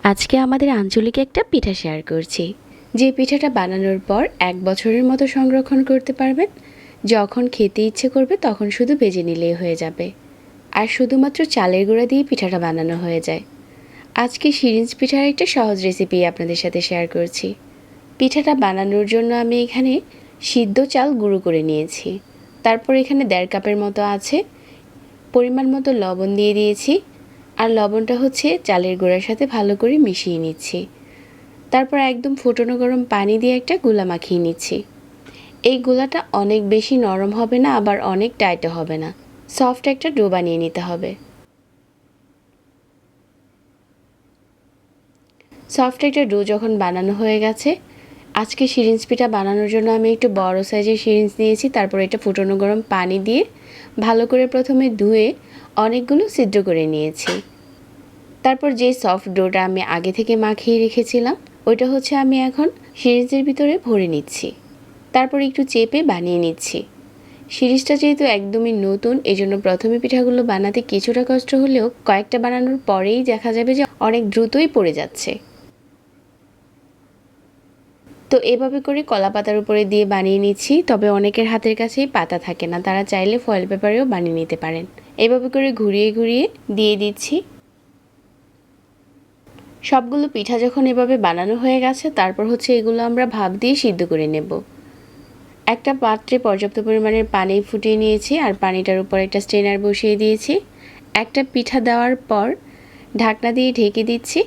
আজকে আমাদের আঞ্চলিক একটা পিঠা শেয়ার করছি, যে পিঠাটা বানানোর পর 1 বছরের মতো সংরক্ষণ করতে পারবেন। যখন খেতে ইচ্ছে করবে তখন শুধু ভেজে নিলেই হয়ে যাবে। আর শুধুমাত্র চালের গুঁড়া দিয়ে পিঠাটা বানানো হয়ে যায়। আজকে সিরিঞ্জ পিঠার একটা সহজ রেসিপি আপনাদের সাথে শেয়ার করছি। পিঠাটা বানানোর জন্য আমি এখানে সিদ্ধ চাল গুঁড়ো করে নিয়েছি। তারপর এখানে 1.5 কাপের মতো আছে। পরিমাণ মতো লবণ দিয়ে দিয়েছি। আর লবণটা হচ্ছে চালের গুঁড়ার সাথে ভালো করে মিশিয়ে নিচ্ছি। তারপর একদম ফুটনো গরম পানি দিয়ে একটা গোলা মাখিয়ে নিচ্ছি। এই গোলাটা অনেক বেশি নরম হবে না, আবার অনেক টাইটও হবে না, সফট একটা ডো বানিয়ে নিতে হবে। সফট একটা ডো যখন বানানো হয়ে গেছে, আজকে সিরিঞ্জ পিঠা বানানোর জন্য আমি একটু বড় সাইজের সিরিঞ্জ নিয়েছি। তারপর এটা ফুটনো গরম পানি দিয়ে ভালো করে প্রথমে ধুয়ে অনেকগুলো ছিদ্র করে নিয়েছি। তারপর যে সফট ডোটা আমি আগে থেকে মাখিয়ে রেখেছিলাম, ওইটা হচ্ছে আমি এখন সিরিঞ্জের ভিতরে ভরে নিচ্ছি। তারপর একটু চেপে বানিয়ে নিচ্ছি। সিরিজটা যেহেতু একদমই নতুন, এজন্য প্রথমে পিঠাগুলো বানাতে কিছুটা কষ্ট হলেও কয়েকটা বানানোর পরেই দেখা যাবে যে অনেক দ্রুতই পড়ে যাচ্ছে। তো এভাবে করে কলা পাতার উপরে দিয়ে বানিয়ে নিচ্ছি। তবে অনেকের হাতের কাছেই পাতা থাকে না, তারা চাইলে ফয়েল পেপারেও বানিয়ে নিতে পারেন। এভাবে করে ঘুরিয়ে ঘুরিয়ে দিয়ে দিচ্ছি। সবগুলো পিঠা যখন এভাবে বানানো হয়ে গেছে, তারপর হচ্ছে এগুলো আমরা ভাপ দিয়ে সিদ্ধ করে নেব। একটা পাত্রে পর্যাপ্ত পরিমাণের পানি ফুটিয়ে নিয়েছি, আর পানিটার উপর একটা স্ট্রেনার বসিয়ে দিয়েছি। একটা পিঠা দেওয়ার পর ঢাকনা দিয়ে ঢেকে দিচ্ছি,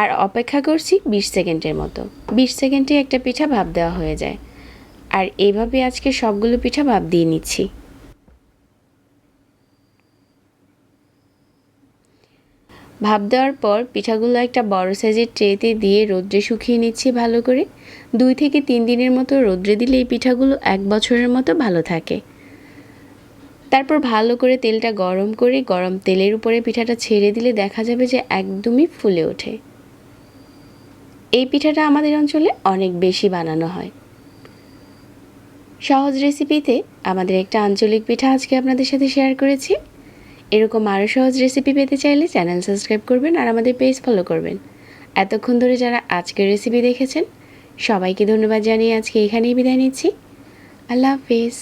আর অপেক্ষা করছি 20 সেকেন্ডের মতো। 20 সেকেন্ডে একটা পিঠা ভাপ দেওয়া হয়ে যায়। আর এইভাবে আজকে সবগুলো পিঠা ভাপ দিয়ে নিচ্ছি। ভাপ দেওয়ার পর পিঠাগুলো একটা বড় সাইজের ট্রেতে দিয়ে রোদ্রে শুকিয়ে নিচ্ছি ভালো করে। 2 থেকে 3 দিনের মতো রোদ্রে দিলে এই পিঠাগুলো 1 বছরের মতো ভালো থাকে। তারপর ভালো করে তেলটা গরম করে গরম তেলের উপরে পিঠাটা ছেড়ে দিলে দেখা যাবে যে একদমই ফুলে ওঠে। এই পিঠাটা আমাদের অঞ্চলে অনেক বেশি বানানো হয়। সহজ রেসিপিতে আমাদের একটা আঞ্চলিক পিঠা আজকে আপনাদের সাথে শেয়ার করেছি। এরকম আরও সহজ রেসিপি পেতে চাইলে চ্যানেল সাবস্ক্রাইব করবেন আর আমাদের পেজ ফলো করবেন। এতক্ষণ ধরে যারা আজকের রেসিপি দেখেছেন, সবাইকে ধন্যবাদ জানিয়ে আজকে এখানেই বিদায় নিচ্ছি। আল্লাহ হাফেজ।